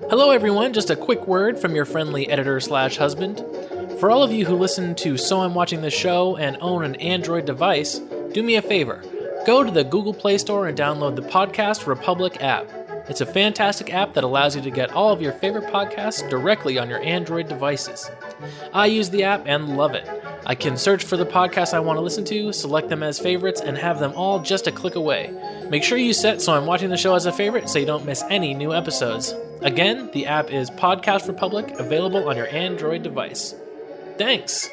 Hello everyone, just a quick word from your friendly editor/husband. For all of you who listen to So I'm Watching This Show and own an Android device, do me a favor. Go to the Google Play Store and download the Podcast Republic app. It's a fantastic app that allows you to get all of your favorite podcasts directly on your Android devices. I use the app and love it. I can search for the podcasts I want to listen to, select them as favorites, and have them all just a click away. Make sure you set So I'm Watching the Show as a favorite so you don't miss any new episodes. Again, the app is Podcast Republic, available on your Android device. Thanks!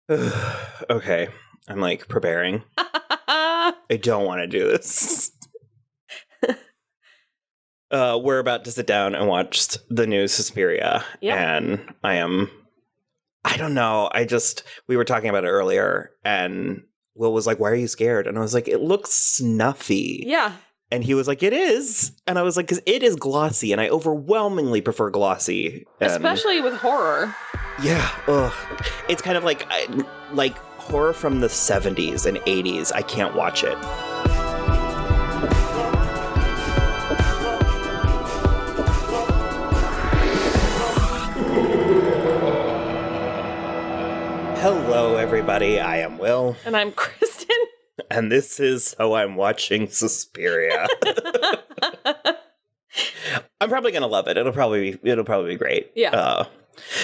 Okay, I'm like preparing. I don't want to do this. We're about to sit down and watch the new Suspiria. Yep. And I don't know. We were talking about it earlier, and Will was like, why are you scared? And I was like, it looks snuffy. Yeah. And he was like, it is. And I was like, because it is glossy, and I overwhelmingly prefer glossy. Especially with horror. Yeah. Ugh. It's kind of like horror from the 70s and 80s. I can't watch it. Hello, everybody. I am Will. And I'm Kristen. And this is So I'm Watching Suspiria. I'm probably going to love it. It'll probably be great. Yeah.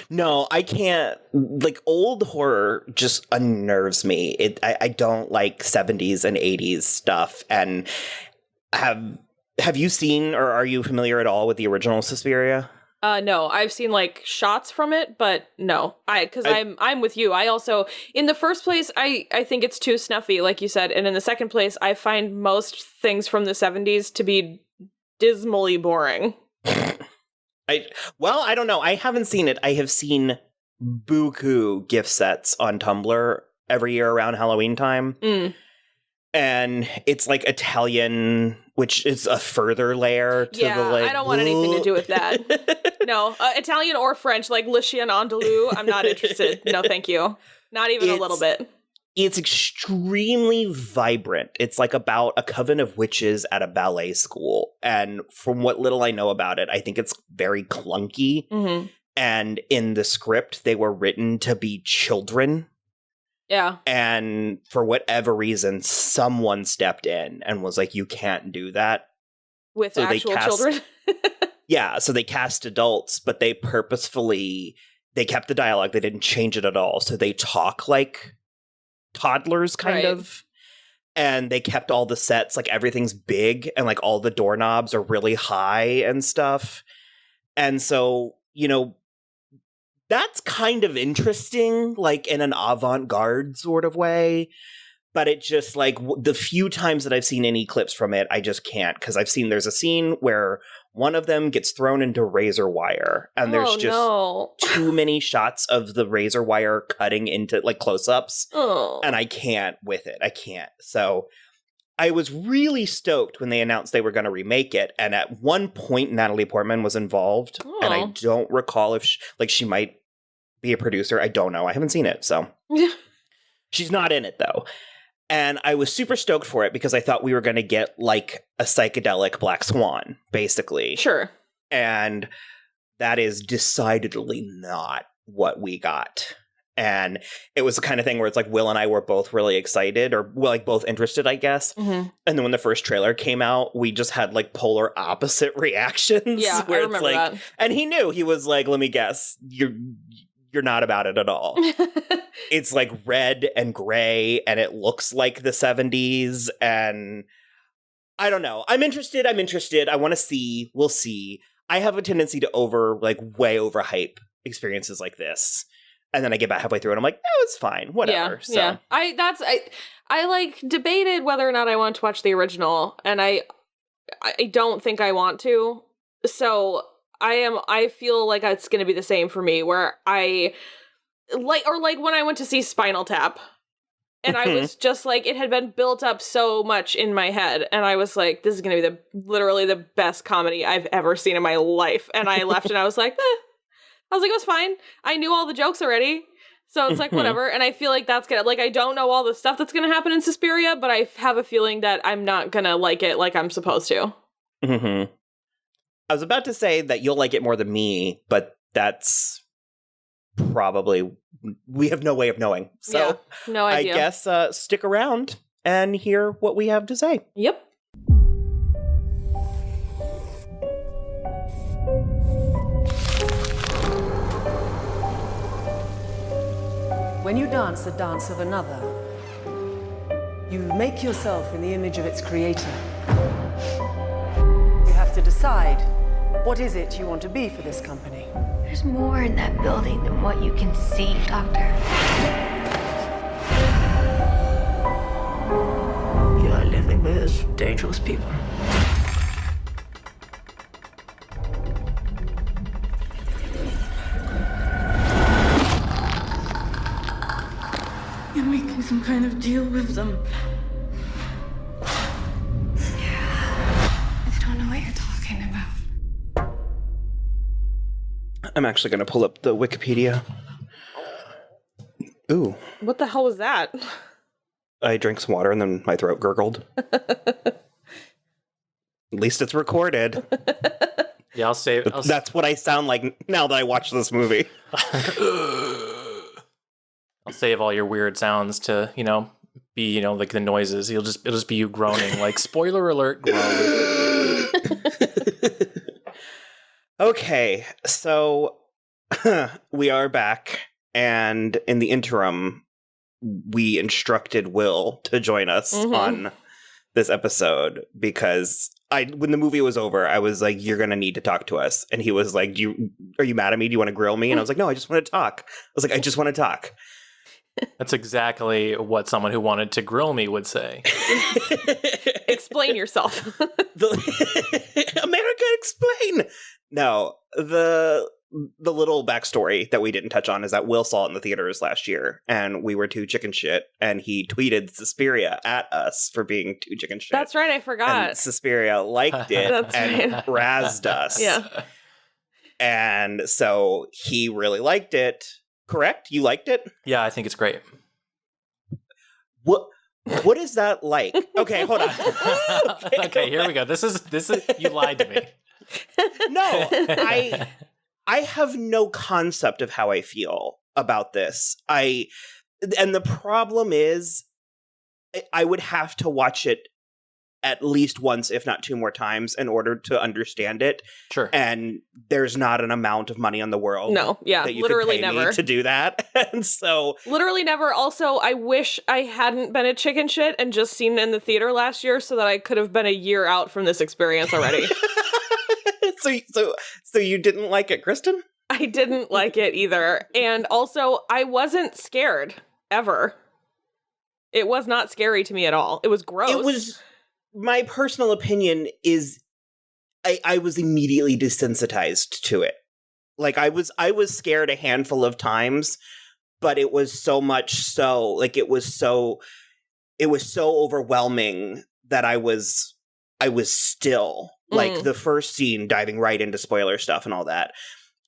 No, I can't. Like, old horror just unnerves me. I don't like 70s and 80s stuff. And have you seen, or are you familiar at all with the original Suspiria? No, I've seen like shots from it, but no, I'm with you. I also, in the first place, I think it's too snuffy, like you said. And in the second place, I find most things from the 70s to be dismally boring. I don't know. I haven't seen it. I have seen buku gift sets on Tumblr every year around Halloween time. Mm. And it's like Italian, which is a further layer to the like. I don't want anything to do with that. No, Italian or French, like Le Chien Andalou. I'm not interested. No, thank you. Not even a little bit. It's extremely vibrant. It's like about a coven of witches at a ballet school. And from what little I know about it, I think it's very clunky. Mm-hmm. And in the script, they were written to be children. Yeah. And for whatever reason, someone stepped in and was like, you can't do that. With actual children? Yeah, so they cast adults, but they kept the dialogue. They didn't change it at all. So they talk like toddlers, kind of. And they kept all the sets, like everything's big and like all the doorknobs are really high and stuff. And so, that's kind of interesting, like in an avant-garde sort of way. But it just like the few times that I've seen any clips from it, I just can't, because there's a scene where one of them gets thrown into razor wire, and there's just too many shots of the razor wire cutting into like close-ups, and I can't with it. I can't. So I was really stoked when they announced they were going to remake it, and at one point Natalie Portman was involved, and I don't recall if she might be a producer. I don't know. I haven't seen it, so she's not in it though. And I was super stoked for it because I thought we were going to get like a psychedelic Black Swan, basically. Sure. And that is decidedly not what we got. And it was the kind of thing where it's like Will and I were both really excited, or like both interested, I guess. Mm-hmm. And then when the first trailer came out, we just had like polar opposite reactions. Yeah, where I remember that. And he knew. He was like, let me guess, you're not about it at all. It's like red and gray, and it looks like the 70s, and I don't know. I'm interested. I want to see. We'll see. I have a tendency to way overhype experiences like this. And then I get about halfway through and I'm like, no, it's fine. Whatever. Yeah. I like debated whether or not I want to watch the original, and I don't think I want to. So I feel like it's going to be the same for me, where I like when I went to see Spinal Tap, and I was just like, it had been built up so much in my head, and I was like, this is going to be literally the best comedy I've ever seen in my life. And I left and I was like, it was fine. I knew all the jokes already. So it's like, whatever. And I feel like that's gonna, like, I don't know all the stuff that's gonna happen in Suspiria, but I have a feeling that I'm not gonna like it like I'm supposed to. Mm-hmm. I was about to say that you'll like it more than me, but that's probably, we have no way of knowing. So Yeah, no idea. I guess stick around and hear what we have to say. Yep. When you dance the dance of another, you make yourself in the image of its creator. You have to decide, what is it you want to be for this company? There's more in that building than what you can see, Doctor. You are living with dangerous people. You're making some kind of deal with them. I don't know what you're talking about. I'm actually going to pull up the Wikipedia. Ooh. What the hell was that? I drank some water and then my throat gurgled. At least it's recorded. Yeah, I'll save. That's what I sound like now that I watch this movie. I'll save all your weird sounds to, be, like the noises. It'll just be you groaning, like spoiler alert, groan. Okay, so we are back, and in the interim, we instructed Will to join us on this episode because when the movie was over, I was like, "You're gonna need to talk to us," and he was like, "Are you mad at me? Do you want to grill me?" And I was like, "No, I just want to talk." I was like, "I just want to talk." That's exactly what someone who wanted to grill me would say. Explain yourself. America, explain. No, the little backstory that we didn't touch on is that Will saw it in the theaters last year, and we were too chicken shit, and he tweeted Suspiria at us for being too chicken shit. That's right, I forgot. And Suspiria liked it and razzed us. Yeah. And so he really liked it. Correct? You liked it? Yeah, I think it's great. What is that like? Okay, hold on. Okay, here we go. This is you lied to me. No, I have no concept of how I feel about this. And the problem is I would have to watch it at least once, if not two more times, in order to understand it. Sure. And there's not an amount of money in the world. No, yeah, that you literally could pay never me to do that. And so literally never. Also, I wish I hadn't been a chicken shit and just seen it in the theater last year so that I could have been a year out from this experience already. So you didn't like it, Kristen? I didn't like it either. And also, I wasn't scared ever. It was not scary to me at all. It was gross. It was, my personal opinion is I was immediately desensitized to it. Like I was scared a handful of times, but it was so much so, like it was so overwhelming that I was still like the first scene, diving right into spoiler stuff and all that.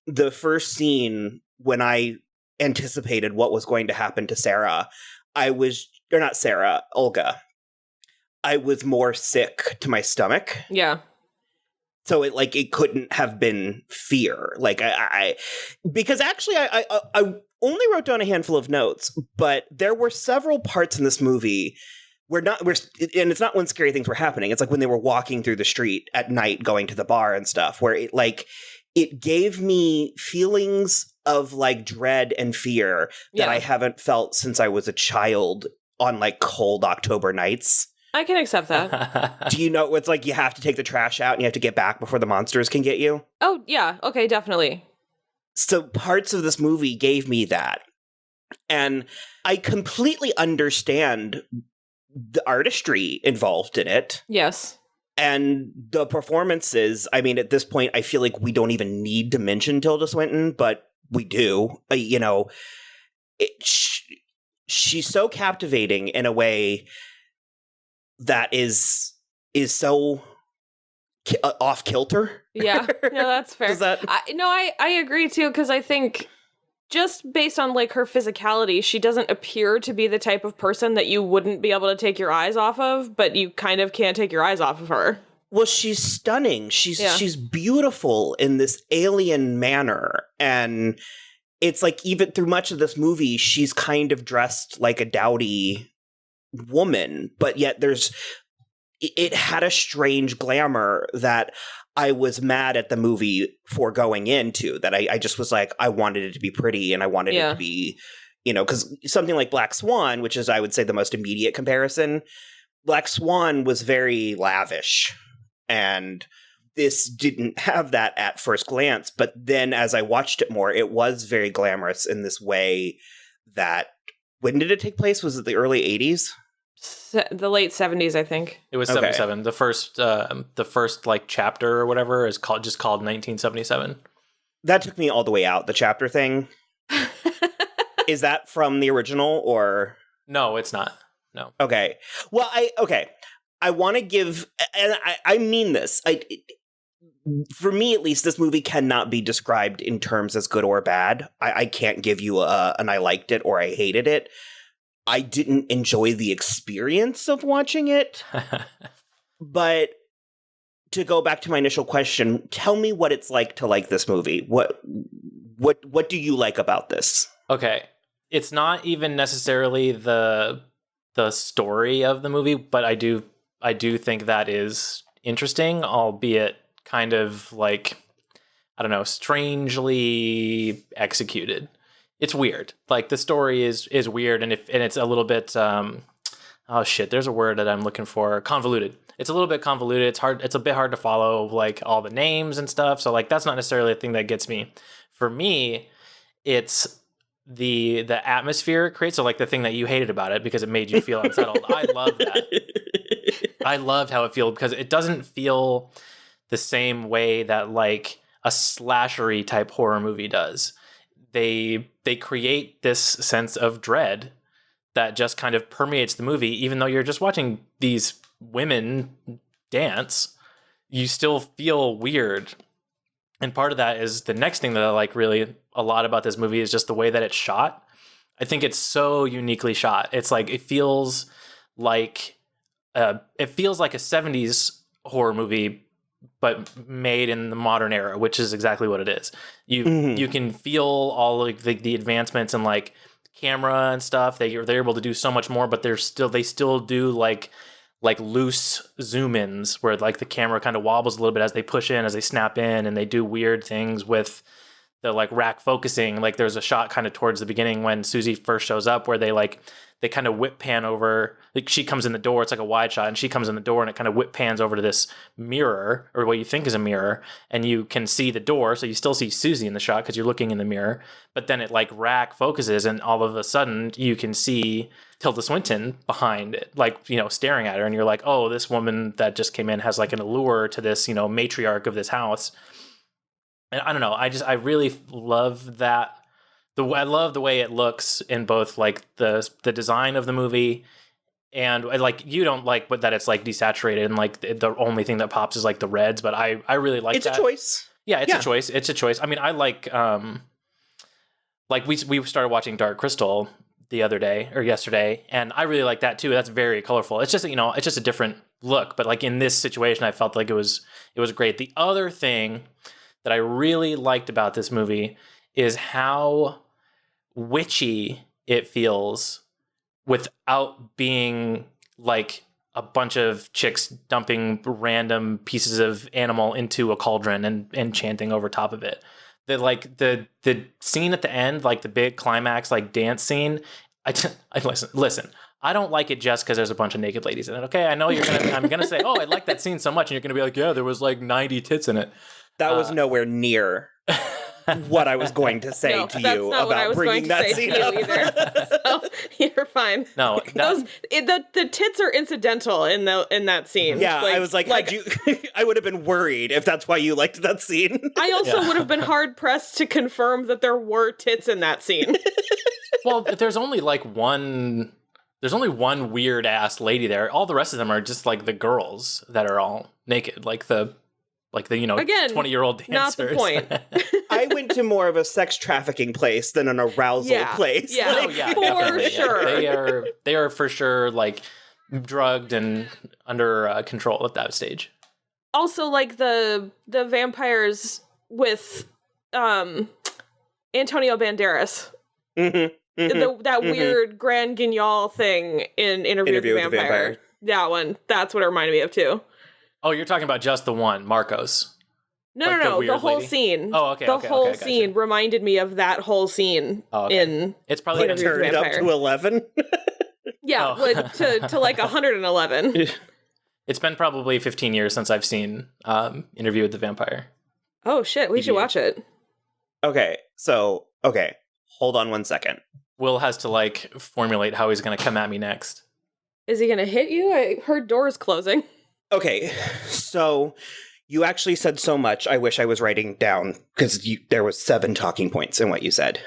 The first scene when I anticipated what was going to happen to Sarah, Olga. I was more sick to my stomach. Yeah. So it couldn't have been fear. Like because actually I only wrote down a handful of notes, but there were several parts in this movie and it's not when scary things were happening. It's like when they were walking through the street at night, going to the bar and stuff, where it gave me feelings of like dread and fear that I haven't felt since I was a child on like cold October nights. I can accept that. Do you know it's like you have to take the trash out and you have to get back before the monsters can get you? Oh, yeah. Okay, definitely. So parts of this movie gave me that. And I completely understand the artistry involved in it. Yes. And the performances, I mean, at this point, I feel like we don't even need to mention Tilda Swinton, but we do. She's so captivating in a way that is so off kilter. Yeah, no, that's fair. Does that... I agree too, because I think just based on like her physicality, she doesn't appear to be the type of person that you wouldn't be able to take your eyes off of, but you kind of can't take your eyes off of her. Well, she's stunning. She's beautiful in this alien manner. And it's like even through much of this movie, she's kind of dressed like a dowdy woman, but yet it had a strange glamour that I was mad at the movie for going into, that I just was like, I wanted it to be pretty and I wanted it to be, because something like Black Swan, which is, I would say, the most immediate comparison, Black Swan was very lavish. And this didn't have that at first glance. But then as I watched it more, it was very glamorous in this way that, when did it take place? Was it the early 80s? The late 70s, I think. It was 77. The first like chapter or whatever is called 1977. That took me all the way out, the chapter thing. Is that from the original or? No, it's not. No. Okay. Well, I want to give, and I mean this, for me at least, this movie cannot be described in terms as good or bad. I can't give you an I liked it or I hated it. I didn't enjoy the experience of watching it. But to go back to my initial question, tell me what it's like to like this movie. What do you like about this? Okay. It's not even necessarily the story of the movie, but I do think that is interesting, albeit kind of like, I don't know, strangely executed. It's weird. Like the story is weird, and it's a little bit there's a word that I'm looking for. Convoluted. It's a little bit convoluted. It's a bit hard to follow like all the names and stuff. So like that's not necessarily a thing that gets me. For me, it's the atmosphere it creates. So like the thing that you hated about it because it made you feel unsettled. I love that. I loved how it feels because it doesn't feel the same way that like a slashery type horror movie does. They create this sense of dread that just kind of permeates the movie. Even though you're just watching these women dance, you still feel weird. And part of that is the next thing that I like really a lot about this movie is just the way that it's shot. I think it's so uniquely shot. It's like, it feels like a 70s horror movie, but made in the modern era, which is exactly what it is. You can feel all like the advancements in like camera and stuff. They're able to do so much more, but they still do like loose zoom ins where like the camera kind of wobbles a little bit as they push in, as they snap in, and they do weird things with the like rack focusing. Like there's a shot kind of towards the beginning when Susie first shows up where they kind of whip pan over, like she comes in the door, it's like a wide shot, and she comes in the door and it kind of whip pans over to this mirror, or what you think is a mirror, and you can see the door, so you still see Susie in the shot because you're looking in the mirror, but then it like rack focuses and all of a sudden you can see Tilda Swinton behind it, like, staring at her, and you're like, oh, this woman that just came in has like an allure to this, matriarch of this house. And I don't know, I really love that. I love the way it looks in both like the design of the movie, and like you don't like that it's like desaturated and like the only thing that pops is like the reds, but I really like it's that. A choice. Yeah, it's a choice. I mean, I like we started watching Dark Crystal the other day or yesterday, and I really like that too. That's very colorful. It's just it's just a different look, but like in this situation, I felt like it was great. The other thing that I really liked about this movie is how witchy it feels without being like a bunch of chicks dumping random pieces of animal into a cauldron and chanting over top of it. The scene at the end, like the big climax, like dance scene, I listen. I don't like it just because there's a bunch of naked ladies in it. Okay, I know I'm gonna say, oh, I like that scene so much, and you're gonna be like, yeah, there was like 90 tits in it. That was nowhere near what I was going to say to you about bringing that scene up. Either. So you're fine. No, the tits are incidental in that scene. Yeah, I was like I would have been worried if that's why you liked that scene. I also would have been hard pressed to confirm that there were tits in that scene. Well, there's only one weird ass lady there. All the rest of them are just like the girls that are all naked, like the again, 20-year-old dancers. Not the point. I went to more of a sex trafficking place than an arousal place. Yeah, Oh, yeah, for definitely. sure. Yeah. They are for sure like drugged and under control at that stage. Also, like the vampires with Antonio Banderas. That weird Grand Guignol thing in Interview with the Vampire. That one. That's what it reminded me of, too. Oh, you're talking about just the one, Marcos. No, Like no, the the whole lady? scene. Oh, okay, The okay, whole okay, gotcha. scene reminded me of that whole scene in It's probably Interview with the Turned up Vampire. to 11. Yeah, to like 111. It's been probably 15 years since I've seen Interview with the Vampire. Oh, shit. We should watch it. Okay, hold on one second. Will has to like formulate how he's going to come at me next. Is he going to hit you? I heard doors closing. Okay, so you actually said so much. I wish I was writing down because there was 7 talking points in what you said.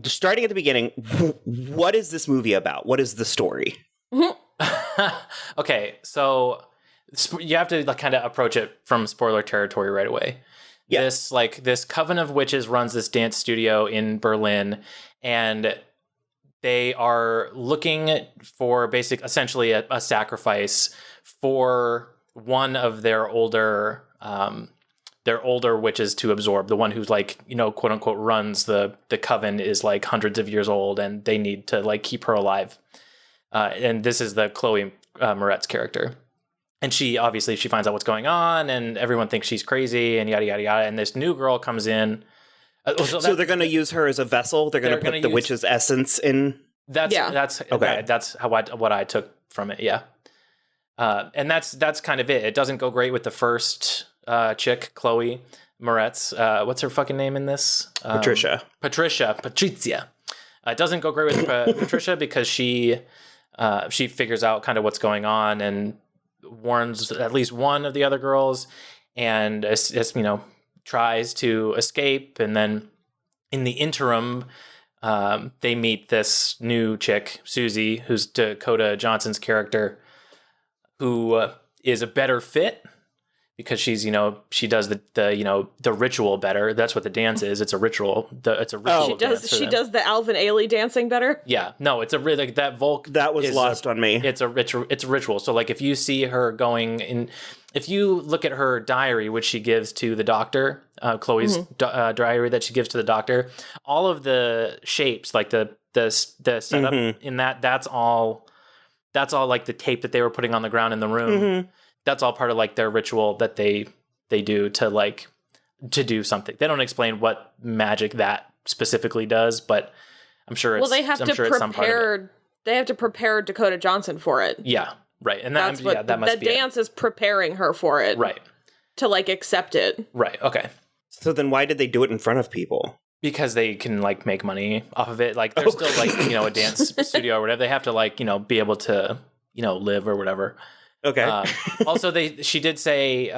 Starting at the beginning, what is this movie about? What is the story? Okay, so you have to like kind of approach it from spoiler territory right away. Yeah. This coven of witches runs this dance studio in Berlin, and they are looking for essentially a sacrifice for one of their older witches to absorb. The one who's like, quote unquote runs the coven is like hundreds of years old, and they need to like keep her alive. And this is the Chloe Moretz character. And she finds out what's going on, and everyone thinks she's crazy, and yada, yada, yada. And this new girl comes in. So they're going to use her as a vessel? They're going to put the witch's essence in? That's okay. That's what I took from it, yeah. And that's kind of it. It doesn't go great with the first chick, Chloe Moretz. What's her fucking name in this? Patrizia. It doesn't go great with Patricia because she figures out kind of what's going on and warns at least one of the other girls, and tries to escape. And then in the interim, they meet this new chick, Susie, who's Dakota Johnson's character, who is a better fit because she's, she does the ritual better. That's what the dance is. It's a ritual. It's a ritual. She does the Alvin Ailey dancing better. Yeah, no, it's a really that Volk. That was lost on me. It's a ritual. So like, if you see her going in, if you look at her diary, which she gives to the doctor, Chloe's diary that she gives to the doctor, all of the shapes, like the setup in that's all like the tape that they were putting on the ground in the room. That's all part of like their ritual that they do to do something. They don't explain what magic that specifically does, but I'm sure it's they have to prepare. They have to prepare Dakota Johnson for it. Yeah, right. And that must be the dance is preparing her for it. Right. To like accept it. Right. Okay. So then why did they do it in front of people? Because they can like make money off of it. Like they're still like, a dance studio or whatever. They have to like, be able to, live or whatever. Okay. Also, she did say,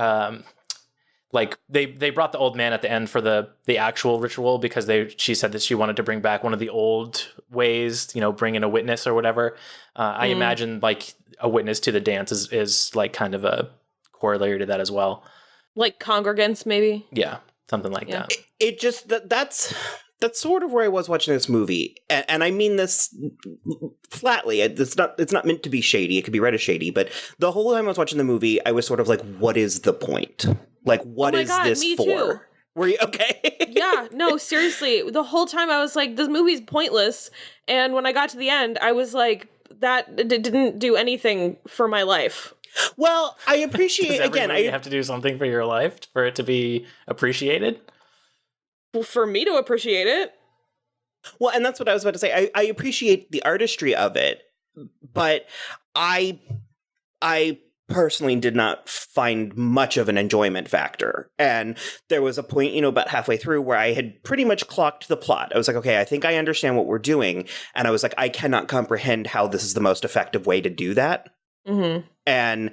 like they brought the old man at the end for the actual ritual because she said that she wanted to bring back one of the old ways, bring in a witness or whatever. I imagine like a witness to the dance is like kind of a corollary to that as well. Like congregants, maybe. Yeah, something like that. It just that's sort of where I was watching this movie, and I mean this flatly. It's not meant to be shady. It could be read as shady, but the whole time I was watching the movie, I was sort of like, "What is the point? Like, what is this me for?" Too. Were you okay? Yeah, no, seriously. The whole time I was like, "This movie's pointless," and when I got to the end, I was like, "That didn't do anything for my life." Well, I appreciate again. I have to do something for your life for it to be appreciated. For me to appreciate it. Well, and that's what I was about to say. I appreciate the artistry of it, but I personally did not find much of an enjoyment factor. And there was a point, about halfway through where I had pretty much clocked the plot. I was like, okay, I think I understand what we're doing. And I was like, I cannot comprehend how this is the most effective way to do that. Mm-hmm. And,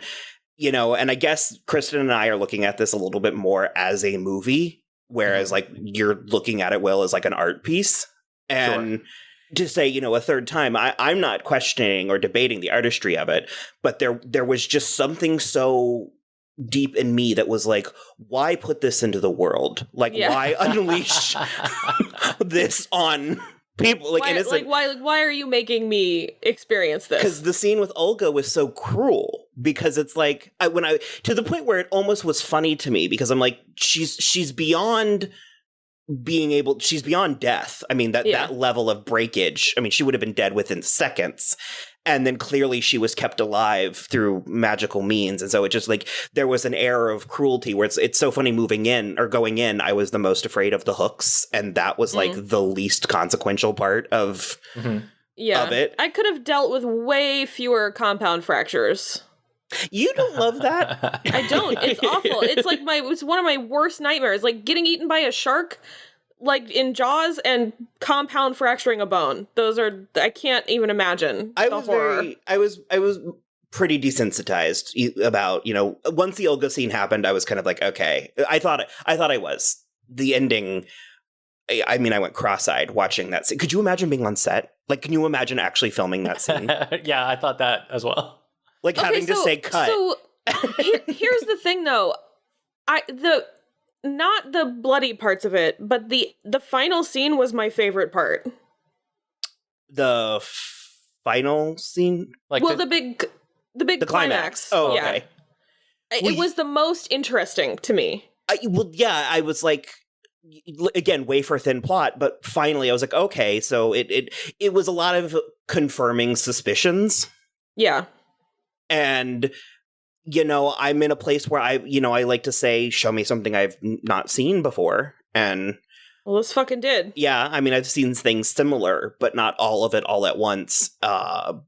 and I guess Kristen and I are looking at this a little bit more as a movie. Whereas, like, you're looking at it, Will, as like an art piece. And to say, a third time, I'm not questioning or debating the artistry of it, but there was just something so deep in me that was like, why put this into the world? Like, why unleash this on people? Like, innocent. Why are you making me experience this? Because the scene with Olga was so cruel. Because it's like, to the point where it almost was funny to me, because I'm like, she's beyond she's beyond death. I mean, that level of breakage, I mean, she would have been dead within seconds. And then clearly she was kept alive through magical means. And so it just like, there was an air of cruelty where it's so funny going in, I was the most afraid of the hooks. And that was like the least consequential part of it. I could have dealt with way fewer compound fractures. You don't love that? I don't. It's awful. It's like it's one of my worst nightmares. Like getting eaten by a shark, like in Jaws, and compound fracturing a bone. Those are, I can't even imagine the horror. I was pretty desensitized about, once the Olga scene happened, I was kind of like, okay. I thought I was. The ending, I mean, I went cross-eyed watching that scene. Could you imagine being on set? Like, can you imagine actually filming that scene? Yeah, I thought that as well. Like having to say cut. So here's the thing, though. Not the bloody parts of it, but the final scene was my favorite part. The final scene, like the big climax. Oh, okay. It was the most interesting to me. I was like, again, wafer thin plot, but finally I was like, okay, so it was a lot of confirming suspicions. Yeah. And, I'm in a place where I like to say, show me something I've not seen before. And well, this fucking did. Yeah. I mean, I've seen things similar, but not all of it all at once. I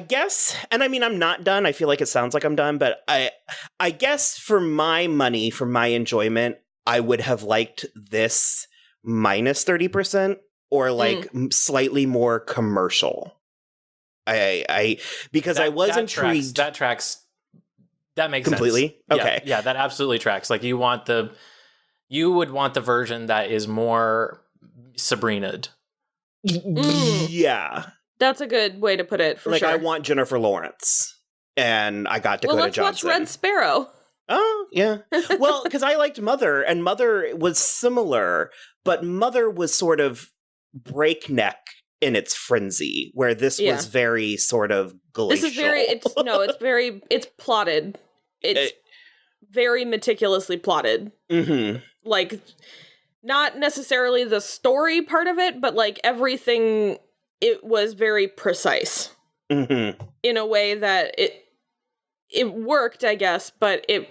guess, and I mean, I'm not done. I feel like it sounds like I'm done, but I guess for my money, for my enjoyment, I would have liked this minus 30% or like slightly more commercial. Because I was intrigued. That tracks. That makes completely sense. Okay. Yeah, that absolutely tracks. Like you would want the version that is more Sabrina'd. Yeah, that's a good way to put it. For sure, I want Jennifer Lawrence, and I got Dakota Johnson. Let's watch Red Sparrow. Oh yeah, well, because I liked Mother, and Mother was similar, but Mother was sort of breakneck in its frenzy, where this was very sort of glacial. This is it's plotted. It's very meticulously plotted. Mm-hmm. Like, not necessarily the story part of it, but like everything, it was very precise. Mm-hmm. In a way that it worked, I guess, but it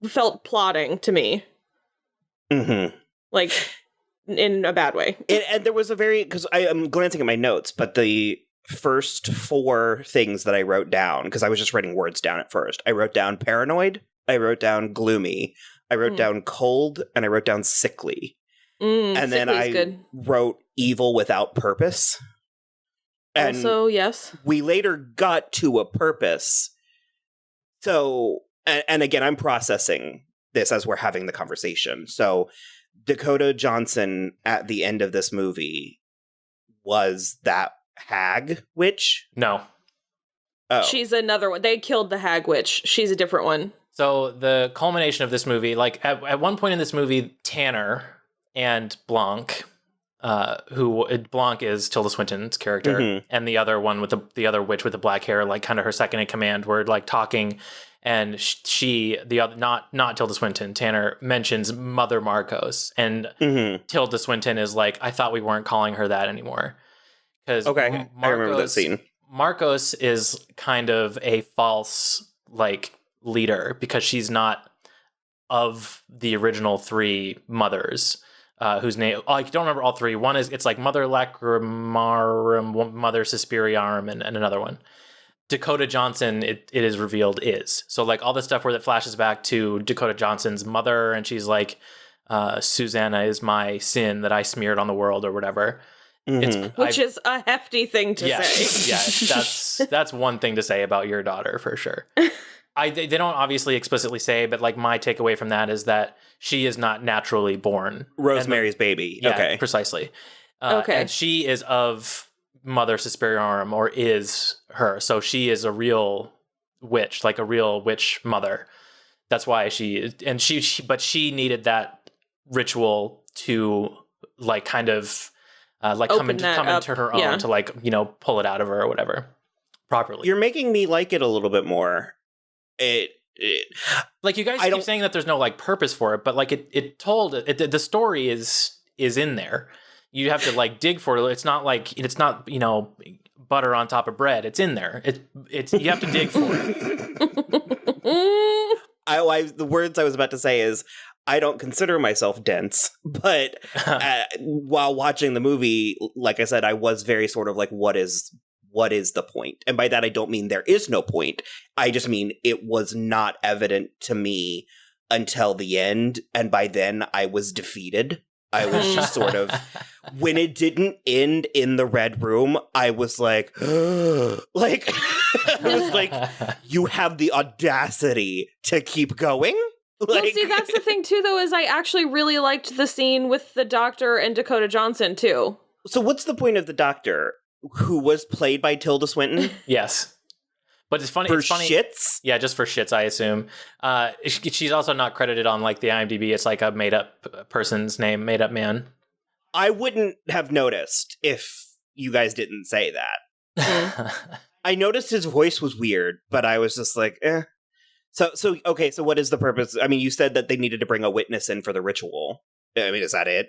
felt plotting to me. Mm-hmm. Like, in a bad way. And there was because I'm glancing at my notes, but the first 4 things that I wrote down, because I was just writing words down at first. I wrote down paranoid, I wrote down gloomy, I wrote down cold, and I wrote down sickly. And then I wrote evil without purpose. And also, yes. We later got to a purpose. So, and again, I'm processing this as we're having the conversation. So, Dakota Johnson at the end of this movie was that hag witch? No. Oh. She's another one. They killed the hag witch. She's a different one. So the culmination of this movie, like at one point in this movie, Tanner and Blanc, Blanc is Tilda Swinton's character, and the other one with the other witch with the black hair, like kind of her second in command, were like talking. And not Tilda Swinton, Tanner mentions Mother Marcos, and Tilda Swinton is like, I thought we weren't calling her that anymore. Because I remember that scene. Marcos is kind of a false like leader because she's not of the original 3 mothers, whose name I don't remember all 3. One is it's like Mother Lacrimarum, Mother Suspiriarum, and another one. Dakota Johnson, it is revealed, is. So, like, all the stuff where that flashes back to Dakota Johnson's mother, and she's like, Susanna is my sin that I smeared on the world, or whatever. Which is a hefty thing to say. Yeah, that's one thing to say about your daughter, for sure. They don't obviously explicitly say, but, like, my takeaway from that is that she is not naturally born. Rosemary's baby. Yeah, okay. Precisely. And she is of Mother Suspiriorum, or is her. So she is a real witch, like a real witch mother. That's why she needed that ritual to like kind of like come into her own to like, you know, pull it out of her or whatever properly. You're making me like it a little bit more. Like you guys keep saying that there's no like purpose for it, but like the story is in there. You have to like dig for it. It's not, you know, butter on top of bread. It's in there. It's you have to dig for it. The words I was about to say is, I don't consider myself dense, but while watching the movie, like I said, I was very sort of like, what is the point? And by that, I don't mean there is no point. I just mean it was not evident to me until the end. And by then I was defeated. I was just sort of, when it didn't end in the red room, I was like, like, I was like, you have the audacity to keep going? Like, well, see, that's the thing too, though, is I actually really liked the scene with the doctor and Dakota Johnson too. So what's the point of the doctor, who was played by Tilda Swinton? Yes. But it's funny. For it's funny. Shits? Yeah, just for shits, I assume. She's also not credited on like the IMDb. It's like a made up person's name, made up man. I wouldn't have noticed if you guys didn't say that. I noticed his voice was weird, but I was just like, eh. So okay, so what is the purpose? I mean, you said that they needed to bring a witness in for the ritual. I mean, is that it?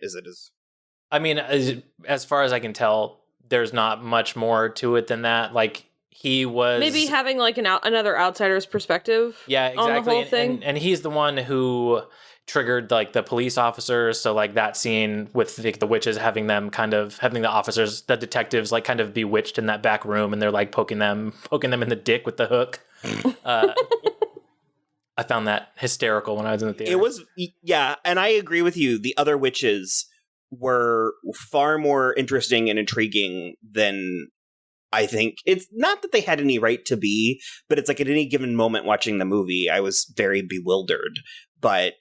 I mean, as far as I can tell, there's not much more to it than that. Like, he was maybe having like another outsider's perspective. Yeah, exactly. On the whole thing. And he's the one who triggered like the police officers. So like that scene with the witches having the officers, the detectives, like kind of bewitched in that back room, and they're like poking them in the dick with the hook. I found that hysterical when I was in the theater. It was, yeah, and I agree with you. The other witches were far more interesting and intriguing than I think. It's not that they had any right to be, but it's like at any given moment watching the movie, I was very bewildered. But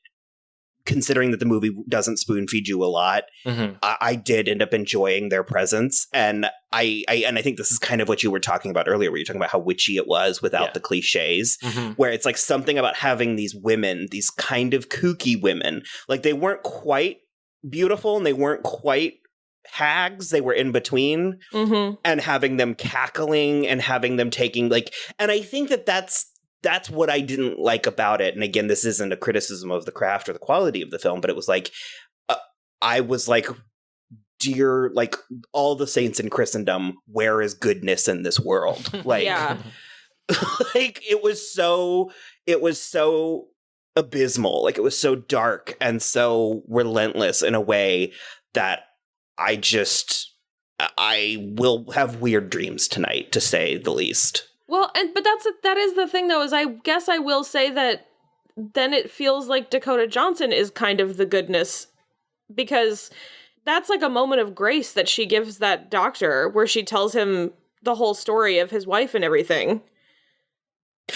considering that the movie doesn't spoon feed you a lot, I did end up enjoying their presence. And I think this is kind of what you were talking about earlier, where you're talking about how witchy it was without the cliches, where it's like something about having these women, these kind of kooky women, like they weren't quite beautiful and they weren't quite hags, they were in between, and having them cackling and having them taking like, and I think that's what I didn't like about it. And again, this isn't a criticism of the craft or the quality of the film, but it was like, I was like, dear, like all the saints in Christendom, where is goodness in this world? Like, like it was so abysmal. Like it was so dark and so relentless in a way that I will have weird dreams tonight, to say the least. Well, but that is the thing, though, is I guess I will say that then it feels like Dakota Johnson is kind of the goodness, because that's like a moment of grace that she gives that doctor, where she tells him the whole story of his wife and everything.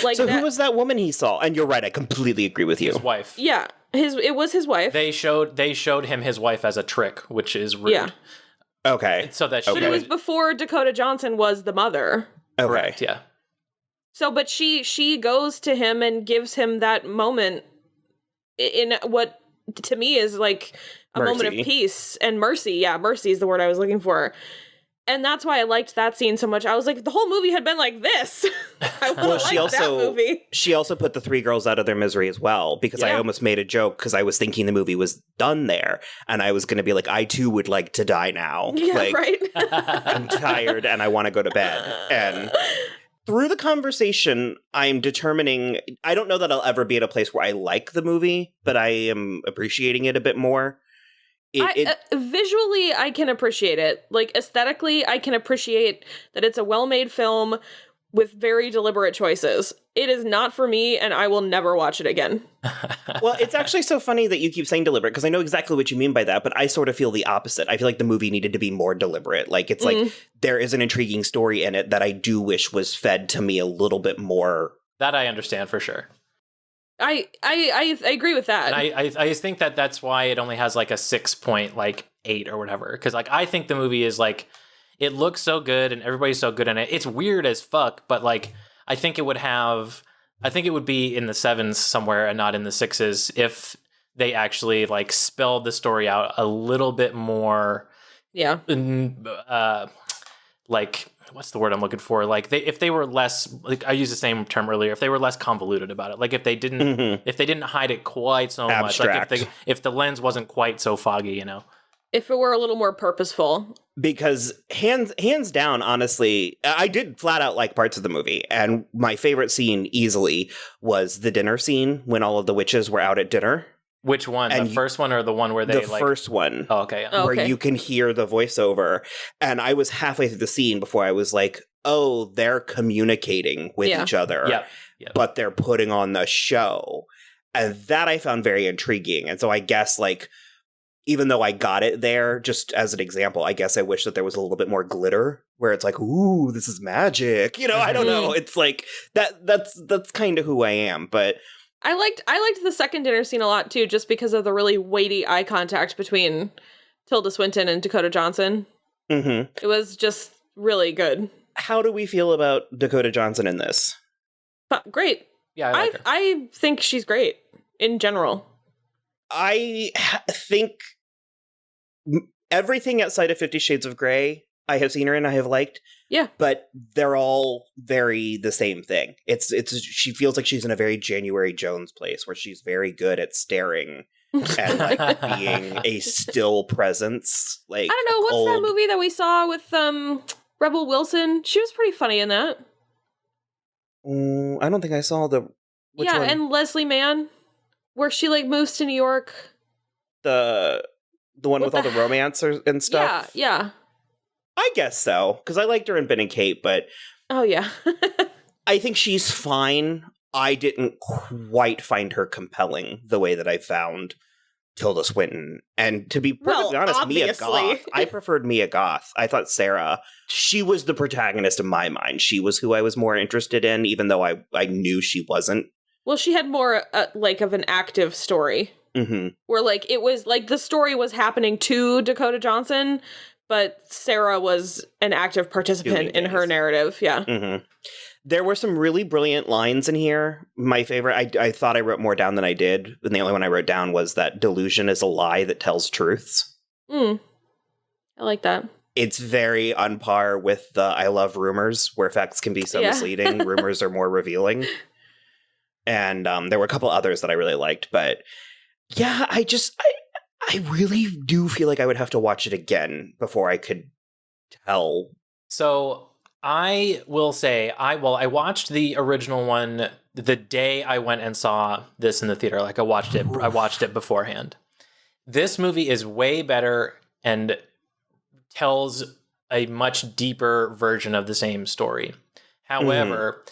Like, so who was that woman he saw? And you're right, I completely agree with you. His wife. Yeah, it was his wife. They showed him his wife as a trick, which is rude. Yeah. Okay. So that But it was before Dakota Johnson was the mother. Okay. Correct, yeah. So, but she goes to him and gives him that moment in what, to me, is like a moment of peace and mercy. Yeah, mercy is the word I was looking for. And that's why I liked that scene so much. I was like, the whole movie had been like this. That movie. She also put the three girls out of their misery as well, because I almost made a joke because I was thinking the movie was done there. And I was going to be like, I too would like to die now. Yeah, like, right? I'm tired and I want to go to bed. And through the conversation, I'm determining, I don't know that I'll ever be at a place where I like the movie, but I am appreciating it a bit more. Visually, I can appreciate it. Like, aesthetically, I can appreciate that it's a well-made film with very deliberate choices. It is not for me, and I will never watch it again. Well, it's actually so funny that you keep saying deliberate, because I know exactly what you mean by that, but I sort of feel the opposite. I feel like the movie needed to be more deliberate. Like, it's like, there is an intriguing story in it that I do wish was fed to me a little bit more. That I understand for sure. I agree with that. And I think that's why it only has like a 6.8 or whatever. Because like I think the movie is like, it looks so good and everybody's so good in it. It's weird as fuck, but like I think it would be in the 7s somewhere and not in the 6s if they actually like spelled the story out a little bit more. Yeah. Like, what's the word I'm looking for? Like if they were less, like I used the same term earlier, if they were less convoluted about it, like if they didn't hide it quite so Abstract. much, like if the lens wasn't quite so foggy, you know. If it were a little more purposeful. Because hands down, honestly, I did flat out like parts of the movie. And my favorite scene easily was the dinner scene when all of the witches were out at dinner. Which one? And the first one or the one where they the first one. Oh, okay. Oh, where okay. you can hear the voiceover. And I was halfway through the scene before I was like, oh, they're communicating with each other. Yep. But they're putting on the show. And that I found very intriguing. And so I guess, like, even though I got it there, just as an example, I guess I wish that there was a little bit more glitter, where it's like, ooh, this is magic. You know, I don't know. It's like, that's kind of who I am. But I liked the second dinner scene a lot too, just because of the really weighty eye contact between Tilda Swinton and Dakota Johnson. mm-hmm. It was just really good. How do we feel about Dakota Johnson in this? Great. Yeah, I like her. I think she's great in general. I think everything outside of 50 Shades of Grey I have seen her in, I have liked. Yeah. But they're all very the same thing. It's she feels like she's in a very January Jones place where she's very good at staring and like being a still presence. Like, I don't know, what's that movie that we saw with Rebel Wilson? She was pretty funny in that. I don't think I saw the which one? And Leslie Mann, where she like moves to New York. The one with all the romance and stuff? Yeah. I guess so, because I liked her in Ben and Kate, but Oh, yeah. I think she's fine. I didn't quite find her compelling the way that I found Tilda Swinton. And to be perfectly honest, obviously. Mia Goth. I preferred Mia Goth. I thought Sarah, she was the protagonist in my mind. She was who I was more interested in, even though I knew she wasn't. Well, she had more like of an active story. Mm-hmm. Where like it was like the story was happening to Dakota Johnson, but Sarah was an active participant in her narrative. Yeah. Mm-hmm. There were some really brilliant lines in here. My favorite, I thought I wrote more down than I did, and the only one I wrote down was that delusion is a lie that tells truths. I like that. It's very on par with the I love rumors, where facts can be so misleading. Rumors are more revealing. And there were a couple others that I really liked, but yeah, I really do feel like I would have to watch it again before I could tell. So I will say, I watched the original one the day I went and saw this in the theater. Like I watched it beforehand. This movie is way better and tells a much deeper version of the same story. However,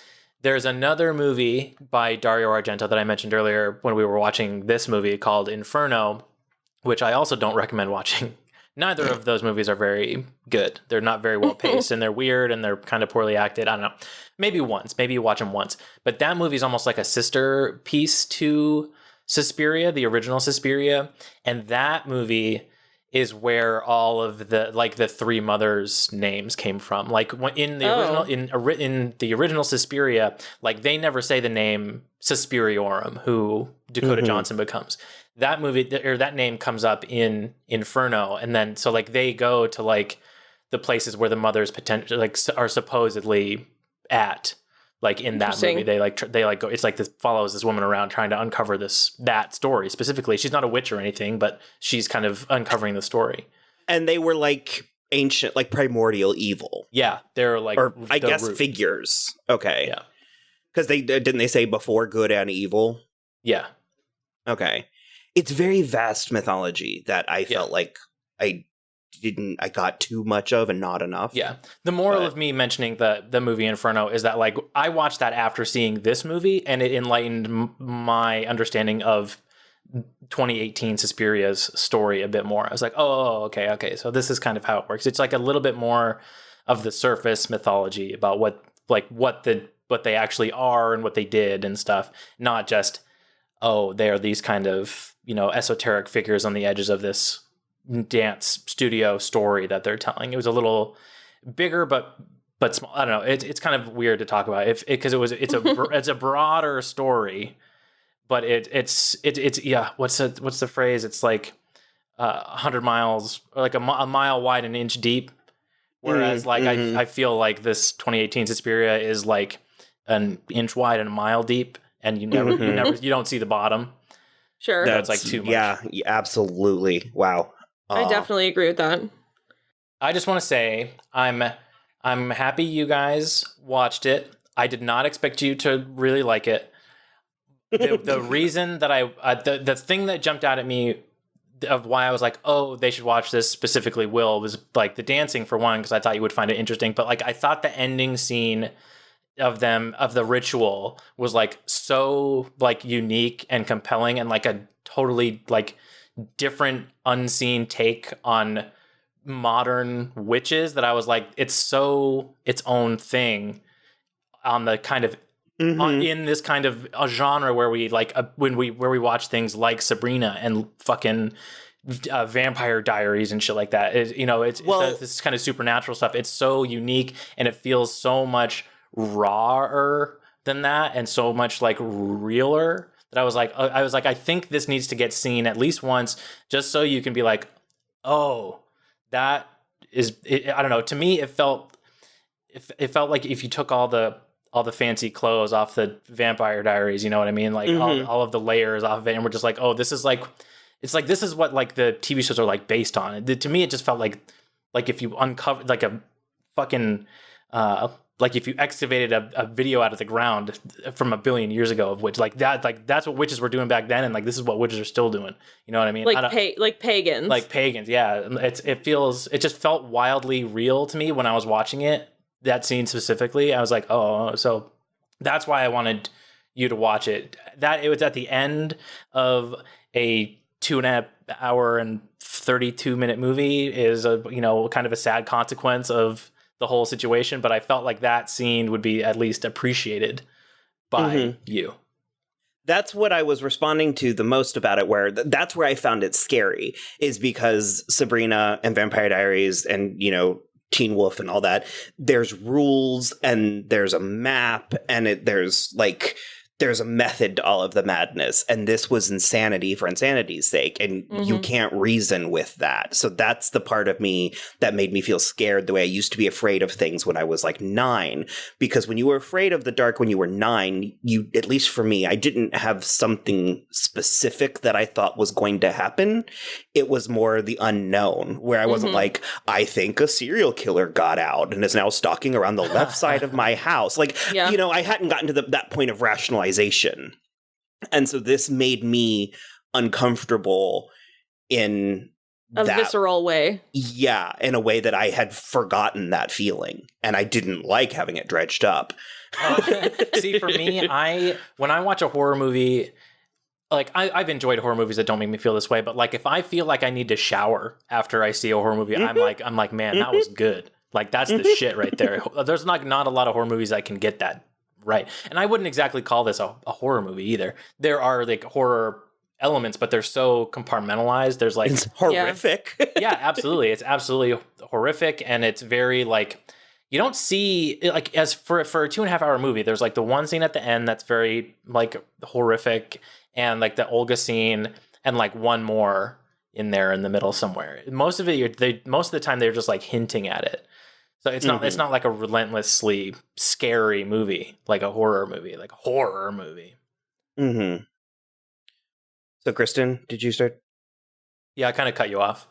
there's another movie by Dario Argento that I mentioned earlier when we were watching this movie called Inferno, which I also don't recommend watching. Neither of those movies are very good. They're not very well paced, and they're weird, and they're kind of poorly acted. I don't know. Maybe you watch them once. But that movie is almost like a sister piece to Suspiria, the original Suspiria. And that movie is where all of the three mothers' names came from. Like in the original Suspiria, like they never say the name Suspiriorum, who Dakota Johnson becomes. That movie or that name comes up in Inferno, and then so like they go to like the places where the mothers potentially like are supposedly at. Like in that movie, they go. It's like this follows this woman around trying to uncover that story specifically. She's not a witch or anything, but she's kind of uncovering the story. And they were like ancient, like primordial evil. Yeah, they're like, or I guess figures. Okay, yeah, because didn't they say before good and evil? Yeah. Okay, it's very vast mythology that I felt like I got too much of and not enough. Yeah. The moral of me mentioning the movie Inferno is that like I watched that after seeing this movie, and it enlightened my understanding of 2018 Suspiria's story a bit more. I was like, oh, okay. So this is kind of how it works. It's like a little bit more of the surface mythology about what they actually are and what they did and stuff. Not just, oh, they are these kind of, esoteric figures on the edges of this dance studio story that they're telling. It was a little bigger, but but small. I don't know. It's kind of weird to talk about because it's a broader story, but it's yeah. What's the phrase? It's like 100 miles, or like a mile wide, an inch deep. Whereas I feel like this 2018 Suspiria is like an inch wide and a mile deep, and you don't see the bottom. Sure, that's like too much. Yeah, absolutely. Wow, I definitely agree with that. I just want to say I'm happy you guys watched it. I did not expect you to really like it. The reason that the thing that jumped out at me of why I was like, oh, they should watch this, specifically Will, was like the dancing for one, because I thought you would find it interesting. But like I thought the ending scene of the ritual was like so like unique and compelling, and like a totally like different unseen take on modern witches, that I was like, it's so its own thing on the kind of in this kind of a genre where we like where we watch things like Sabrina and fucking Vampire Diaries and shit like that. It's this kind of supernatural stuff. It's so unique, and it feels so much rawer than that, and so much like realer, that I was like, I think this needs to get seen at least once, just so you can be like, oh, that is it. I don't know. To me, it felt like if you took all the fancy clothes off the Vampire Diaries, you know what I mean? Like all of the layers off of it, and we're just like, oh, this is like, it's like, this is what like the TV shows are like based on. To me, it just felt like if you uncovered like a fucking like if you excavated a video out of the ground from a billion years ago of witch, like that's what witches were doing back then, and like this is what witches are still doing. You know what I mean? Like pagans. Like pagans, yeah. It just felt wildly real to me when I was watching it. That scene specifically, I was like, oh, so that's why I wanted you to watch it. That it was at the end of a 2.5 hour and 32-minute movie is a kind of a sad consequence of the whole situation, but I felt like that scene would be at least appreciated by you. That's what I was responding to the most about it, where that's where I found it scary, is because Sabrina and Vampire Diaries and, Teen Wolf and all that, there's rules and there's a map and there's a method to all of the madness, and this was insanity for insanity's sake, and you can't reason with that. So that's the part of me that made me feel scared, the way I used to be afraid of things when I was like 9, because when you were afraid of the dark when you were 9, you, at least for me, I didn't have something specific that I thought was going to happen. It was more the unknown, where I wasn't like, I think a serial killer got out and is now stalking around the left side of my house. Like, I hadn't gotten to that point of rationalization. And so this made me uncomfortable in a visceral way. Yeah, in a way that I had forgotten that feeling, and I didn't like having it dredged up. See, for me, when I watch a horror movie, like I've enjoyed horror movies that don't make me feel this way, but like if I feel like I need to shower after I see a horror movie, I'm like, man, that was good. Like that's the shit right there. There's not a lot of horror movies that can get that right. And I wouldn't exactly call this a horror movie either. There are like horror elements, but they're so compartmentalized. There's like, it's horrific. Yeah, absolutely. It's absolutely horrific. And it's very like, you don't see like, as for a 2.5 hour movie, there's like the one scene at the end that's very like horrific, and like the Olga scene, and like one more in there in the middle somewhere. Most of the time they're just like hinting at it. So it's not like a relentlessly scary movie, like a horror movie, Mm-hmm. So Kristen, did you start? Yeah, I kind of cut you off.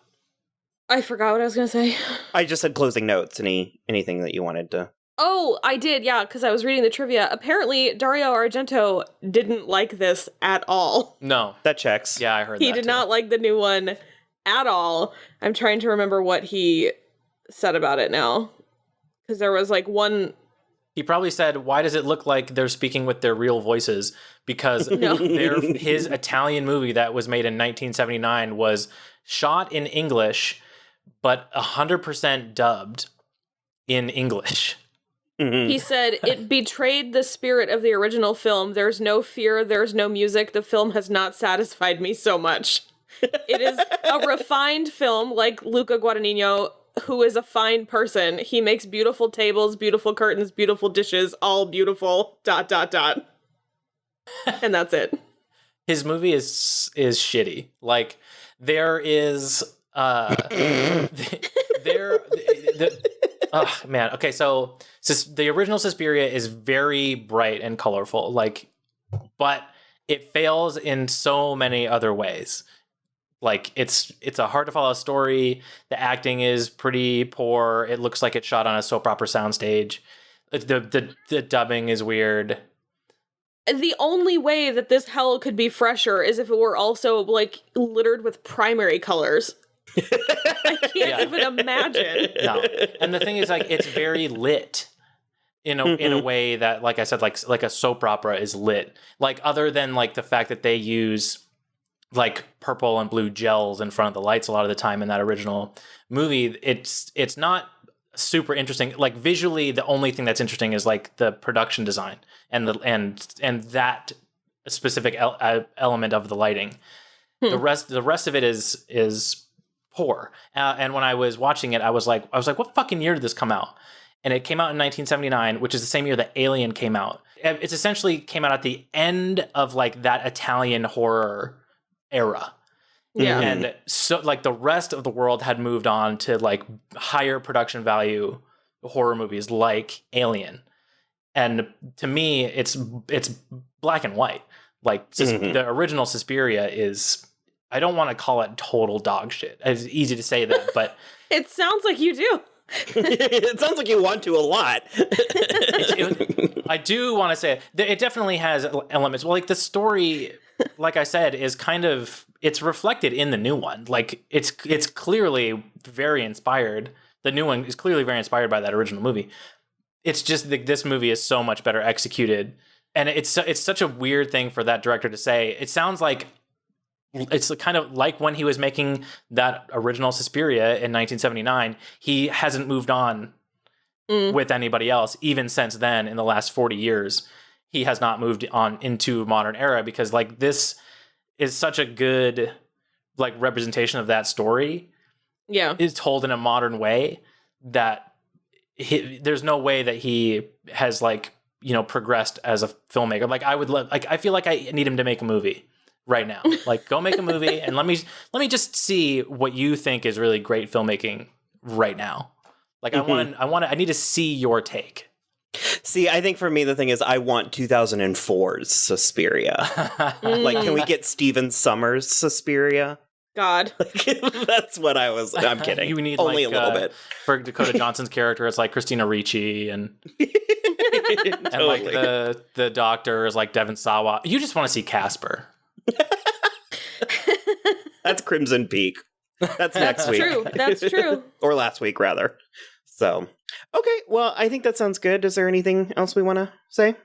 I forgot what I was going to say. I just said closing notes. Anything that you wanted to? Oh, I did, yeah, because I was reading the trivia. Apparently, Dario Argento didn't like this at all. No. That checks. Yeah, I heard that. He did not like the new one at all. I'm trying to remember what he said about it now. Because there was like one... He probably said, why does it look like they're speaking with their real voices? Because his Italian movie that was made in 1979 was shot in English, but 100% dubbed in English. He said, it betrayed the spirit of the original film. There's no fear, there's no music. The film has not satisfied me so much. It is a refined film, like Luca Guadagnino who is a fine person. He makes beautiful tables, beautiful curtains, beautiful dishes, all beautiful, ... And that's it. His movie is shitty. Like, there is oh man. Okay, so the original Suspiria is very bright and colorful, like, but it fails in so many other ways. Like, it's a hard to follow story. The acting is pretty poor. It looks like it's shot on a soap opera soundstage. The dubbing is weird. The only way that this hell could be fresher is if it were also, like, littered with primary colors. I can't even imagine. No. And the thing is, like, it's very lit in a way that, like I said, like a soap opera is lit. Like, other than, like, the fact that they use, like, purple and blue gels in front of the lights a lot of the time in that original movie, it's not super interesting. Like, visually, the only thing that's interesting is, like, the production design and that specific element of the lighting. The rest of it is poor. And when I was watching it, I was like, what fucking year did this come out? And it came out in 1979, which is the same year that Alien came out. It's essentially came out at the end of, like, that Italian horror era. Yeah. And so, like, the rest of the world had moved on to, like, higher production value horror movies like Alien. And to me, it's black and white. Like, the original Suspiria is, I don't want to call it total dog shit. It's easy to say that, but It sounds like you do. It sounds like you want to a lot. I do want to say it definitely has elements. Well, like, the story, like I said, is kind of, it's reflected in the new one. Like, it's clearly very inspired. The new one is clearly very inspired by that original movie. It's just that this movie is so much better executed, and it's such a weird thing for that director to say. It sounds like it's kind of like when he was making that original Suspiria in 1979, he hasn't moved on with anybody else. Even since then, in the last 40 years, he has not moved on into modern era, because, like, this is such a good, like, representation of that story. Yeah. Is told in a modern way that there's no way that he has, like, you know, progressed as a filmmaker. Like, I feel like I need him to make a movie right now. Like, go make a movie and let me just see what you think is really great filmmaking right now. Like, I need to see your take. See, I think for me, the thing is, I want 2004's Suspiria. Like, can we get Stephen Sommers' Suspiria? God. Like, that's what I'm kidding. You need, only like, a little bit. For Dakota Johnson's character, it's like Christina Ricci, and Totally. and, like, the doctor is like Devon Sawa. You just want to see Casper. That's Crimson Peak. That's next week. True. That's true. Or last week, rather. So, okay. Well, I think that sounds good. Is there anything else we want to say?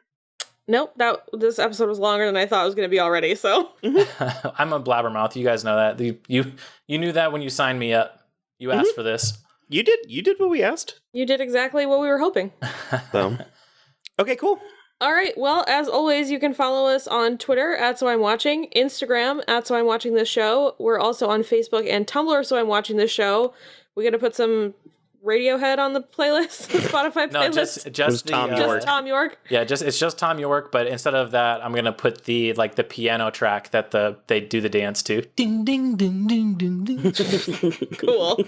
Nope. This episode was longer than I thought it was going to be already. So I'm a blabbermouth. You guys know that. You knew that when you signed me up. You asked for this. You did what we asked. you did exactly what we were hoping. So, okay, cool. All right. Well, as always, you can follow us on Twitter @SoI'mWatching, Instagram @SoI'mWatchingThis show. We're also on Facebook and Tumblr, So I'm Watching This Show. We're going to put some Radiohead on the playlist, the Spotify playlist. No, just Tom the, York. Just Tom York. Yeah, it's just Tom York, but instead of that, I'm gonna put the piano track that they do the dance to. Ding ding ding ding ding ding. Cool.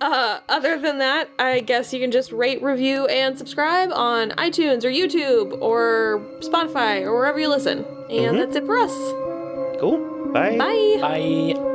Other than that, I guess you can just rate, review, and subscribe on iTunes or YouTube or Spotify or wherever you listen. And that's it for us. Cool. Bye. Bye. Bye.